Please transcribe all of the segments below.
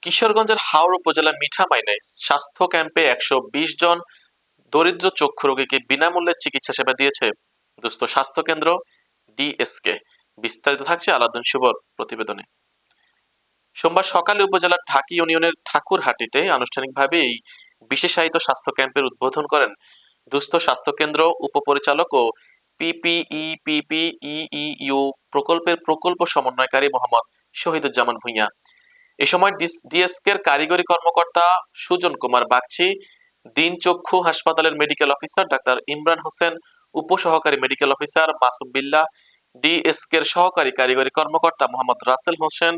কিশোরগঞ্জের হাওর উপজেলা মিঠামাইনায় স্বাস্থ্য ক্যাম্পে ১২০ জন দরিদ্র চক্ষু রোগীকে বিনামূল্যে চিকিৎসা সেবা দিয়েছে দুস্থ স্বাস্থ্য কেন্দ্র ডিএসকে। বিস্তারিত থাকছে আলাউদ্দিন শুভর প্রতিবেদনে। সোমবার সকালে উপজেলার ঢাকি ইউনিয়নের ঠাকুরহাটিতে আনুষ্ঠানিকভাবে এই বিশেষায়িত স্বাস্থ্য ক্যাম্পের উদ্বোধন করেন দুস্থ স্বাস্থ্য কেন্দ্র উপপরিচালক ও পিপিইপিপিইইউ প্রকল্পের প্রকল্প সমন্বয়কারী মোহাম্মদ শহীদুজ্জামান ভূঁইয়া। এ সময় ডিএসকের কারিগরি কর্মকর্তা সুজন কুমার বাগচি, দিন চক্ষু হাসপাতালের মেডিকেল অফিসার ডাক্তার ইমরান হোসেন, উপসহকারী মেডিকেল অফিসার মাসুম বিল্লাহ, ডিএসকের সহকারী কারিগরি কর্মকর্তা মোহাম্মদ রাসেল হোসেন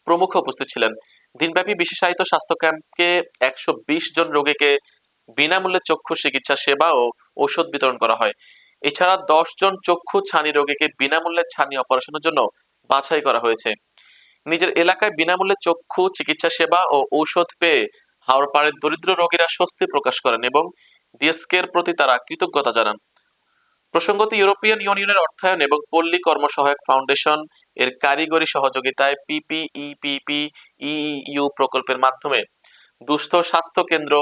প্রমুখ উপস্থিত ছিলেন। দিনব্যাপী বিশেষায়িত স্বাস্থ্য ক্যাম্পকে ১২০ জন রোগীকে বিনামূল্যে চক্ষু চিকিৎসা সেবা ও ঔষধ বিতরণ করা হয়। এছাড়া ১০ জন চক্ষু ছানি রোগীকে বিনামূল্যে ছানি অপারেশনের জন্য বাছাই করা হয়েছে। নিজের এলাকায় বিনামূল্যে চক্ষু চিকিৎসা সেবা ও ঔষধ পেয়ে হাওড়পাড়ের দরিদ্র রোগীরা স্বস্তি প্রকাশ করেন এবং ডিএসকের প্রতি তারা কৃতজ্ঞতা জানান। প্রসঙ্গত, ইউরোপিয়ান ইউনিয়নের অর্থায়ন এবং পল্লী কর্মসহায়ক ফাউন্ডেশন এর কারিগরি সহযোগিতায় পিপিইপিপিইইউ প্রকল্পের মাধ্যমে দুস্থ স্বাস্থ্য কেন্দ্র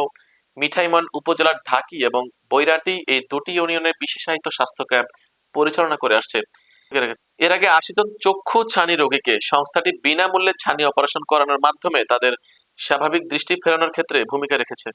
মিঠাইমন উপজেলার ঢাকি এবং বৈরাটি এই দুটি ইউনিয়নের বিশেষায়িত স্বাস্থ্য ক্যাম্প পরিচালনা করে আসছে। এর আগে ৮০ জন চক্ষু ছানি রোগীকে সংস্থাটি বিনামূল্যে ছানি অপারেশন করানোর মাধ্যমে তাদের স্বাভাবিক দৃষ্টি ফেরানোর ক্ষেত্রে ভূমিকা রেখেছে।